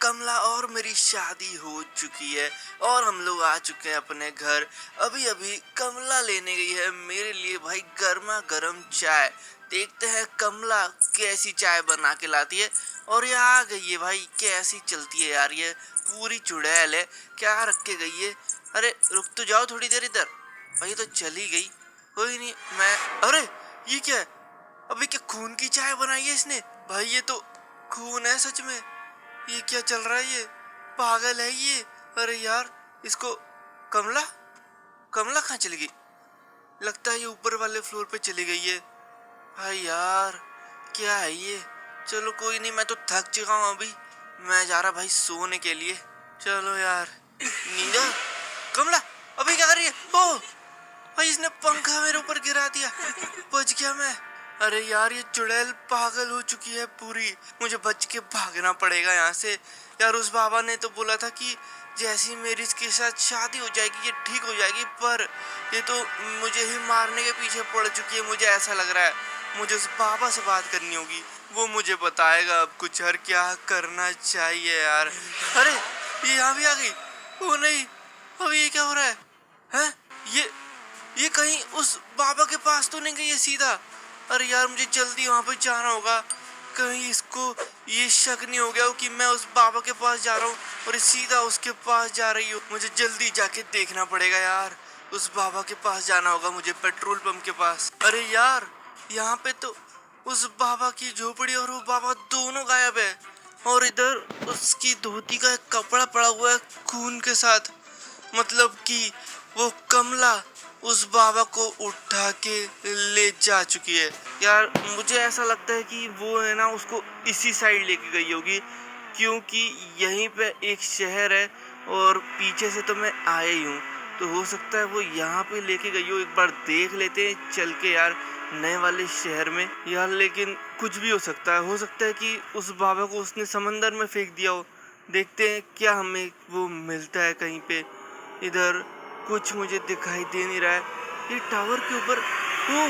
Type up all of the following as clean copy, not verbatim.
कमला और मेरी शादी हो चुकी है और हम लोग आ चुके हैं अपने घर। अभी अभी कमला लेने गई है मेरे लिए भाई गर्मा गर्म चाय। देखते हैं कमला कैसी चाय बना के लाती है। और ये आ गई है भाई, कैसी चलती है यार, ये पूरी चुड़ैल है, क्या रख के गई है। अरे रुक तो जाओ थोड़ी देर इधर। भाई तो चली गई, कोई नहीं मैं। अरे ये क्या है, अभी क्या खून की चाय बनाई है इसने। भाई ये तो खून है सच में, ये क्या चल रहा है, ये पागल है ये। अरे यार इसको कमला कमला कहाँ चली गई, लगता है ये ऊपर वाले फ्लोर पे चली गई है। भाई यार क्या है ये। चलो कोई नहीं, मैं तो थक चुका हूँ, अभी मैं जा रहा भाई सोने के लिए। चलो यार नींदा। कमला अभी क्या कर रही है। ओ भाई इसने पंखा मेरे ऊपर गिरा दिया, बच गया मैं। अरे यार ये चुड़ैल पागल हो चुकी है पूरी, मुझे बच के भागना पड़ेगा यहाँ से। यार उस बाबा ने तो बोला था कि जैसी मेरी इसके साथ शादी हो जाएगी ये ठीक हो जाएगी, पर ये तो मुझे ही मारने के पीछे पड़ चुकी है। मुझे ऐसा लग रहा है मुझे उस बाबा से बात करनी होगी, वो मुझे बताएगा अब कुछ और क्या करना चाहिए यार। अरे ये यहाँ भी आ गई। ओ नहीं, अभी ये क्या हो रहा है, हैं? ये कहीं उस बाबा के पास तो नहीं गई है सीधा। अरे यार मुझे जल्दी वहां पे जाना होगा, कहीं इसको ये शक नहीं हो गया हो कि मैं उस बाबा के पास जा रहा हूँ और ये सीधा उसके पास जा रही हूँ। मुझे जल्दी जाके देखना पड़ेगा यार, उस बाबा के पास जाना होगा मुझे, पेट्रोल पंप के पास। अरे यार यहाँ पे तो उस बाबा की झोपड़ी और वो बाबा दोनों गायब है, और इधर उसकी धोती का एक कपड़ा पड़ा हुआ है खून के साथ। मतलब कि वो कमला उस बाबा को उठा के ले जा चुकी है। यार मुझे ऐसा लगता है कि वो है ना उसको इसी साइड लेके गई होगी, क्योंकि यहीं पे एक शहर है और पीछे से तो मैं आया ही हूँ, तो हो सकता है वो यहाँ पे लेके गई हो। एक बार देख लेते हैं चल के यार नए वाले शहर में यार, लेकिन कुछ भी हो सकता है कि उस बाबा को उसने समंदर में फेंक दिया हो। देखते हैं क्या हमें वो मिलता है कहीं पे। इधर कुछ मुझे दिखाई दे नहीं रहा है। ये टावर के ऊपर, ओ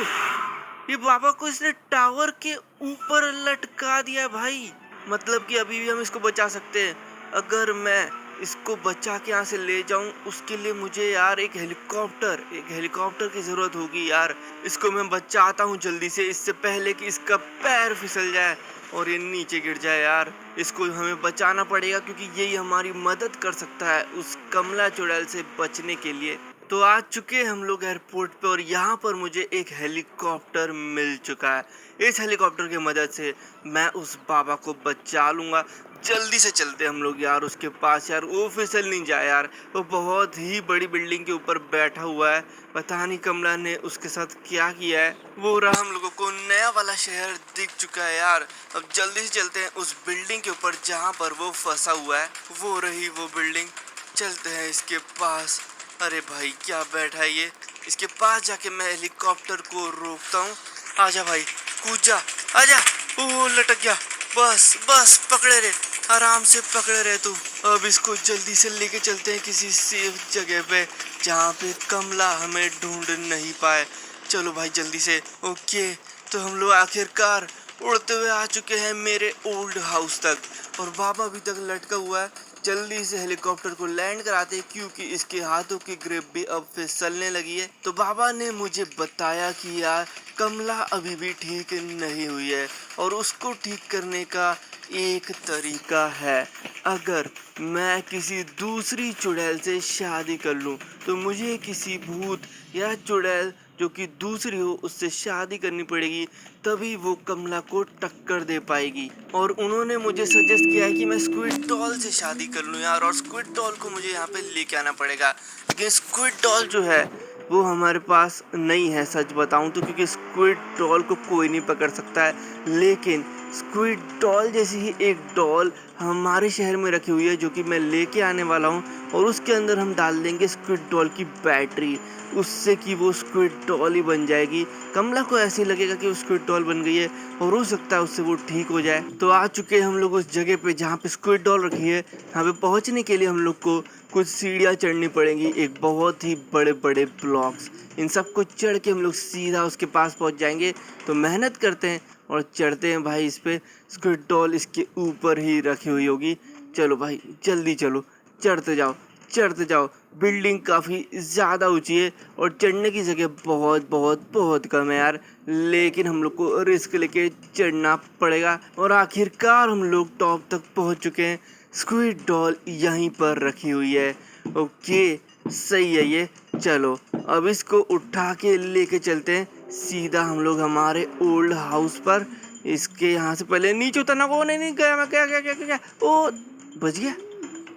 ये बाबा को इसने टावर के ऊपर लटका दिया भाई। मतलब कि अभी भी हम इसको बचा सकते हैं। अगर मैं इसको बचा के यहाँ से ले जाऊं, उसके लिए मुझे यार एक हेलीकॉप्टर की जरूरत होगी यार। इसको मैं बचाता हूँ जल्दी से, इससे पहले कि इसका पैर फिसल जाए और ये नीचे गिर जाए। यार इसको हमें बचाना पड़ेगा, क्योंकि यही हमारी मदद कर सकता है उस कमला चुड़ैल से बचने के लिए। तो आ चुके हम लोग एयरपोर्ट पे और यहाँ पर मुझे एक हेलीकॉप्टर मिल चुका है। इस हेलीकॉप्टर की मदद से मैं उस बाबा को बचा लूंगा। जल्दी से चलते हम लोग यार उसके पास। यार वो फिसल नहीं जाए यार, वो बहुत ही बड़ी बिल्डिंग के ऊपर बैठा हुआ है। पता नहीं कमला ने उसके साथ क्या किया है। वो रहा, हम लोगों को नया वाला शहर दिख चुका है यार। अब जल्दी से चलते हैं उस बिल्डिंग के ऊपर जहाँ पर वो फंसा हुआ है। वो रही वो बिल्डिंग, चलते हैं इसके पास। अरे भाई क्या बैठा है ये, इसके पास जाके मैं हेलीकॉप्टर को रोकता हूँ। आजा भाई कूद जा, आजा। ओ लटक गया, बस बस पकड़े रहे, आराम से पकड़े रहे तू। अब इसको जल्दी से लेके चलते हैं किसी सेफ जगह पे जहाँ पे कमला हमें ढूंढ नहीं पाए। चलो भाई जल्दी से। ओके तो हम लोग आखिरकार उड़ते हुए आ चुके हैं मेरे ओल्ड हाउस तक, और बाबा अभी तक लटका हुआ है। जल्दी से हेलीकॉप्टर को लैंड कराते हैं, क्योंकि इसके हाथों की ग्रिप भी अब फिसलने लगी है। तो बाबा ने मुझे बताया कि यार कमला अभी भी ठीक नहीं हुई है, और उसको ठीक करने का एक तरीका है। अगर मैं किसी दूसरी चुड़ैल से शादी कर लूं, तो मुझे किसी भूत या चुड़ैल जो कि दूसरी हो उससे शादी करनी पड़ेगी, तभी वो कमला को टक्कर दे पाएगी। और उन्होंने मुझे सजेस्ट किया है कि मैं स्क्विड डॉल से शादी कर लूं यार, और स्क्विड डॉल को मुझे यहाँ पे लेके आना पड़ेगा। लेकिन स्क्विड डॉल जो है वो हमारे पास नहीं है सच बताऊं तो, क्योंकि स्क्विड डॉल को कोई नहीं पकड़ सकता है। लेकिन स्क्विड डॉल जैसी ही एक डॉल हमारे शहर में रखी हुई है, जो कि मैं लेके आने वाला हूँ, और उसके अंदर हम डाल देंगे स्क्विड डॉल की बैटरी, उससे कि वो स्क्विड डॉल ही बन जाएगी। कमला को ऐसे लगेगा कि वो स्क्विड डॉल बन गई है, और हो सकता है उससे वो ठीक हो जाए। तो आ चुके हैं हम लोग उस जगह पे जहाँ पे स्क्विड डॉल रखी है। यहाँ पे पहुँचने के लिए हम लोग को कुछ सीढ़ियाँ चढ़नी पड़ेंगी, एक बहुत ही बड़े बड़े ब्लॉक्स। इन सब को चढ़ के हम लोग सीधा उसके पास पहुँच जाएंगे। तो मेहनत करते हैं और चढ़ते हैं भाई इस पे। स्क्विड डॉल इसके ऊपर ही रखी हुई होगी, चलो भाई जल्दी चलो, चढ़ते जाओ चढ़ते जाओ। बिल्डिंग काफ़ी ज़्यादा ऊंची है और चढ़ने की जगह बहुत बहुत बहुत कम है यार, लेकिन हम लोग को रिस्क लेके चढ़ना पड़ेगा और आखिरकार हम लोग टॉप तक पहुंच चुके हैं। स्क्विड डॉल यहीं पर रखी हुई है। ओके, सही है ये। चलो अब इसको उठा के लेके चलते हैं सीधा हम लोग हमारे ओल्ड हाउस पर। इसके यहाँ से पहले नीचे उतरना को नहीं नहीं गया मैं, क्या क्या क्या क्या, क्या? ओ बच गया।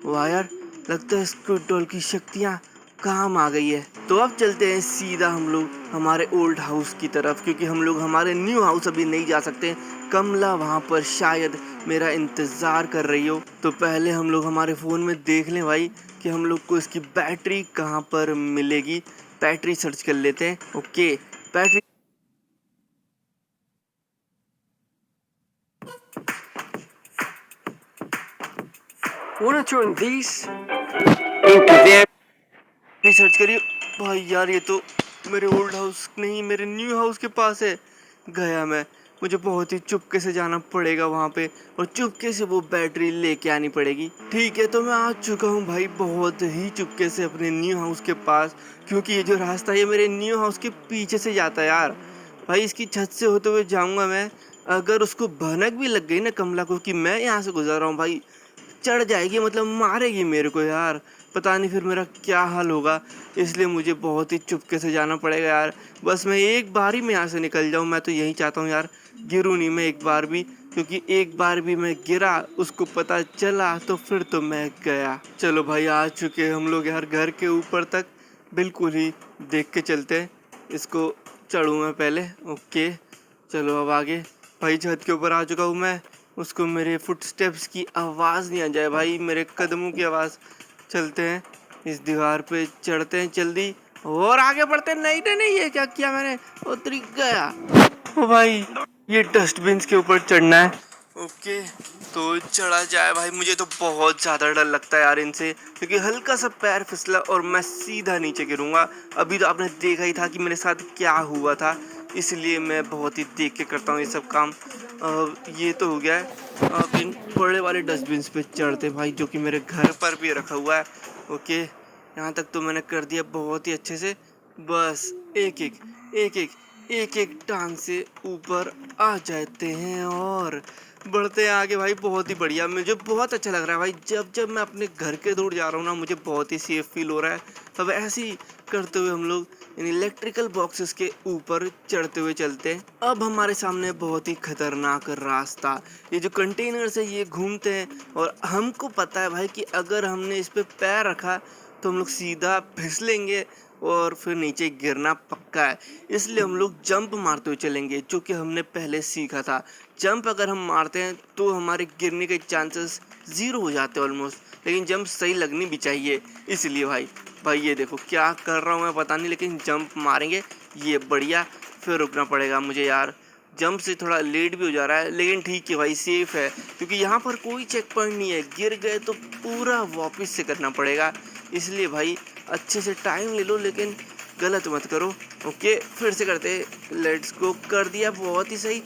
वाह यार, लगता है स्क्विड डॉल की शक्तियाँ काम आ गई है। तो अब चलते हैं सीधा हम लोग हमारे ओल्ड हाउस की तरफ, क्योंकि हम लोग हमारे न्यू हाउस अभी नहीं जा सकते। कमला वहाँ पर शायद मेरा इंतज़ार कर रही हो। तो पहले हम लोग हमारे फ़ोन में देख लें भाई कि हम लोग को इसकी बैटरी कहाँ पर मिलेगी। बैटरी सर्च कर लेते हैं। Okay, battery. Want to turn these into their research करिए भाई। यार ये तो मेरे ओल्ड हाउस नहीं, मेरे न्यू हाउस के पास है। गया मैं, मुझे बहुत ही चुपके से जाना पड़ेगा वहाँ पे और चुपके से वो बैटरी लेके आनी पड़ेगी। ठीक है, तो मैं आ चुका हूँ भाई बहुत ही चुपके से अपने न्यू हाउस के पास, क्योंकि ये जो रास्ता है ये मेरे न्यू हाउस के पीछे से जाता है यार। भाई इसकी छत से होते हुए जाऊँगा मैं। अगर उसको भनक भी लग गई ना कमला को कि मैं यहाँ से गुजर रहा हूँ भाई, चढ़ जाएगी, मतलब मारेगी मेरे को यार। पता नहीं फिर मेरा क्या हाल होगा, इसलिए मुझे बहुत ही चुपके से जाना पड़ेगा यार। बस मैं एक बार ही में यहाँ से निकल जाऊँ, मैं तो यही चाहता हूँ यार। गिरूँ नहीं मैं एक बार भी, क्योंकि एक बार भी मैं गिरा उसको पता चला तो फिर तो मैं गया। चलो भाई आ चुके हम लोग यार घर के ऊपर तक। बिल्कुल ही देख के चलते हैं इसको। चढ़ूँ मैं पहले। ओके, चलो अब आगे। भाई छत के ऊपर आ चुका हूँ मैं। उसको मेरे फुटस्टेप्स की आवाज़ नहीं आ जाए भाई, मेरे कदमों की आवाज़। चलते हैं इस दीवार पे, चढ़ते हैं जल्दी और आगे बढ़ते हैं। नहीं नहीं नहीं, ये क्या किया मैंने, उतरी गया। ओ भाई, ये डस्टबिन के ऊपर चढ़ना है। ओके, तो चढ़ा जाए भाई। मुझे तो बहुत ज़्यादा डर लगता है यार इनसे, क्योंकि हल्का सा पैर फिसला और मैं सीधा नीचे गिरूंगा। अभी तो आपने देखा ही था कि मेरे साथ क्या हुआ था, इसलिए मैं बहुत ही देख के करता हूँ ये सब काम। ये तो हो गया है। अब इन बड़े वाले डस्टबिन पे चढ़ते भाई, जो कि मेरे घर पर भी रखा हुआ है। ओके, यहाँ तक तो मैंने कर दिया बहुत ही अच्छे से। बस एक एक एक एक एक एक टांग से ऊपर आ जाते हैं और बढ़ते हैं आगे भाई। बहुत ही बढ़िया, मुझे बहुत अच्छा लग रहा है भाई। जब जब मैं अपने घर के दूर जा रहा हूँ ना, मुझे बहुत ही सेफ फील हो रहा है। अब ऐसे ही करते हुए हम लोग इन इलेक्ट्रिकल बॉक्सेस के ऊपर चढ़ते हुए चलते हैं। अब हमारे सामने बहुत ही खतरनाक रास्ता, ये जो कंटेनर्स है ये घूमते हैं और हमको पता है भाई कि अगर हमने इस पे पैर रखा तो हम लोग सीधा फिसलेंगे और फिर नीचे गिरना पक्का है। इसलिए हम लोग जंप मारते हुए चलेंगे, जो कि हमने पहले सीखा था। जंप अगर हम मारते हैं तो हमारे गिरने के चांसेस ज़ीरो हो जाते हैं ऑलमोस्ट, लेकिन जंप सही लगनी भी चाहिए। इसलिए भाई ये देखो क्या कर रहा हूँ मैं पता नहीं, लेकिन जंप मारेंगे ये बढ़िया। फिर रुकना पड़ेगा मुझे यार, जंप से थोड़ा लेट भी हो जा रहा है, लेकिन ठीक है भाई, सेफ है, क्योंकि यहाँ पर कोई चेक पॉइंट नहीं है। गिर गए तो पूरा वापस से करना पड़ेगा। इसलिए भाई अच्छे से टाइम ले लो, लेकिन गलत मत करो। ओके, फिर से करते, लेट्स गो। कर दिया, बहुत ही सही।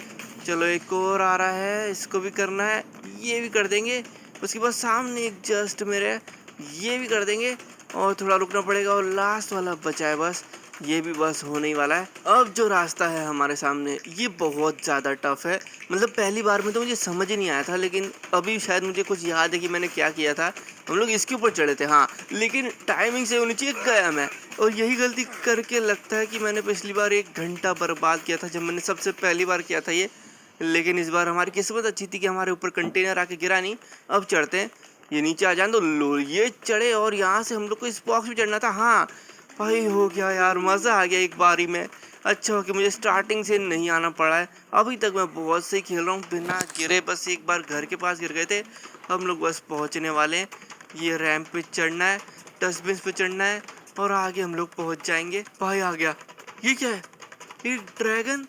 चलो एक और आ रहा है, इसको भी करना है, ये भी कर देंगे। उसके बाद सामने एक जस्ट मेरे, ये भी कर देंगे और थोड़ा रुकना पड़ेगा और लास्ट वाला बचा है बस, ये भी बस होने ही वाला है। अब जो रास्ता है हमारे सामने ये बहुत ज़्यादा टफ है। मतलब पहली बार में तो मुझे समझ ही नहीं आया था, लेकिन अभी शायद मुझे कुछ याद है कि मैंने क्या किया था। हम लोग इसके ऊपर चढ़े थे हाँ, लेकिन टाइमिंग से नीचे गया मैं, और यही गलती करके लगता है कि मैंने पिछली बार 1 घंटा बर्बाद किया था जब मैंने सबसे पहली बार किया था ये। लेकिन इस बार हमारी किस्मत अच्छी थी कि हमारे ऊपर कंटेनर आके गिरा नहीं। अब चढ़ते हैं, ये नीचे आ जाए तो लो, ये चढ़े और यहाँ से हम लोग को इस बॉक्स में चढ़ना था। हाँ भाई हो गया यार, मज़ा आ गया एक बारी में। अच्छा हो कि मुझे स्टार्टिंग से नहीं आना पड़ा है। अभी तक मैं बहुत सही खेल रहा हूँ बिना गिरे, बस एक बार घर के पास गिर गए थे। हम लोग बस पहुँचने वाले हैं। ये रैंप पे चढ़ना है, डस्टबिन पे चढ़ना है और आगे हम लोग पहुँच जाएंगे। भाई आ गया, ये क्या है, ये ड्रैगन।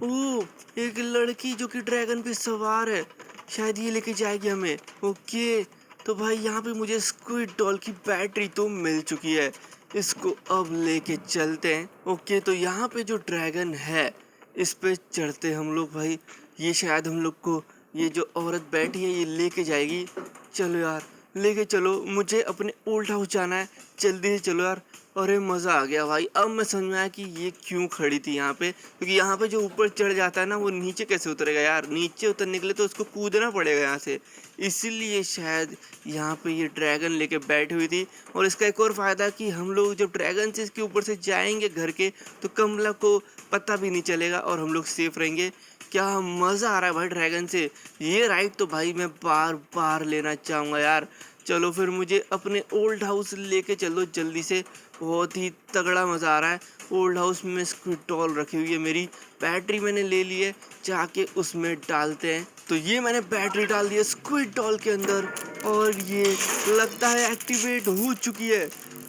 ओह, एक लड़की जो कि ड्रैगन पे सवार है, शायद ये लेके जाएगी हमें। ओके, तो भाई यहाँ पे मुझे स्क्विड डॉल की बैटरी तो मिल चुकी है, इसको अब लेके चलते हैं। ओके, तो यहाँ पे जो ड्रैगन है इस पे चढ़ते हम लोग भाई। ये शायद हम लोग को, ये जो औरत बैठी है ये लेके जाएगी। चलो यार, लेके चलो, मुझे अपने ओल्ड हाउस जाना है, जल्दी से चलो यार। अरे मज़ा आ गया भाई, अब मैं समझ में आया कि ये क्यों खड़ी थी यहाँ पे, क्योंकि यहाँ पे जो ऊपर चढ़ जाता है ना वो नीचे कैसे उतरेगा यार, नीचे उतरने के लिए तो उसको कूदना पड़ेगा यहाँ से, इसीलिए शायद यहाँ पे ये ड्रैगन लेके बैठी हुई थी। और इसका एक और फ़ायदा कि हम लोग जब ड्रैगन से इसके ऊपर से जाएंगे घर के, तो कमला को पता भी नहीं चलेगा और हम लोग सेफ रहेंगे। क्या मज़ा आ रहा है भाई ड्रैगन से, ये राइड तो भाई मैं बार बार लेना चाहूँगा यार। चलो फिर मुझे अपने ओल्ड हाउस लेके चलो जल्दी से, बहुत ही तगड़ा मज़ा आ रहा है। ओल्ड हाउस में स्क्विड डॉल रखी हुई है, मेरी बैटरी मैंने ले ली है, जाके उसमें डालते हैं। तो ये मैंने बैटरी डाल दी है स्क्विड डॉल के अंदर और ये लगता है एक्टिवेट हो चुकी है।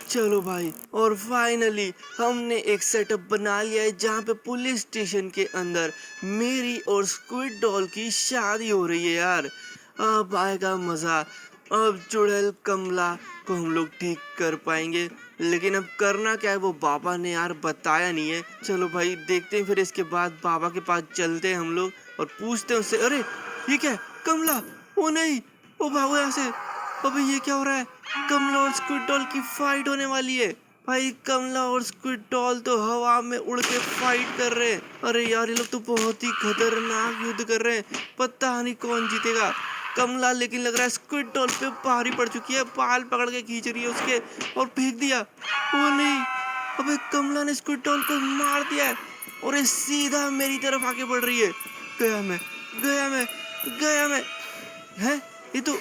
चलो भाई, और फाइनली हमने एक सेटअप बना लिया है जहाँ पे पुलिस स्टेशन के अंदर मेरी और स्क्विड डॉल की शादी हो रही है यार। अब आएगा मज़ा, अब चुड़ैल कमला को हम लोग ठीक कर पाएंगे, लेकिन अब करना क्या है वो बाबा ने यार बताया नहीं है। चलो भाई देखते हैं, फिर इसके बाद बाबा के पास चलते हैं हम लोग और पूछते हैं उससे। अरे ये क्या है, कमला, ओ नहीं, ओ भागो यहाँ से। अबे ये क्या हो रहा है, कमला और स्क्विड डॉल की फाइट होने वाली है। भाई कमला और स्क्विड डॉल तो हवा में उड़ के फाइट कर रहे हैं। अरे यार ये लोग तो बहुत ही खतरनाक युद्ध कर रहे हैं, पता नहीं कौन जीतेगा। कमला लेकिन लग रहा है स्क्विड डॉल पे भारी पड़ चुकी है, बाल पकड़ के खींच रही है उसके और फेंक दिया। वो नहीं, अबे कमला ने स्क्विड डॉल को मार दिया है और ये सीधा मेरी तरफ आके बढ़ रही है। गया मैं, गया मैं, गया मैं। है ये तो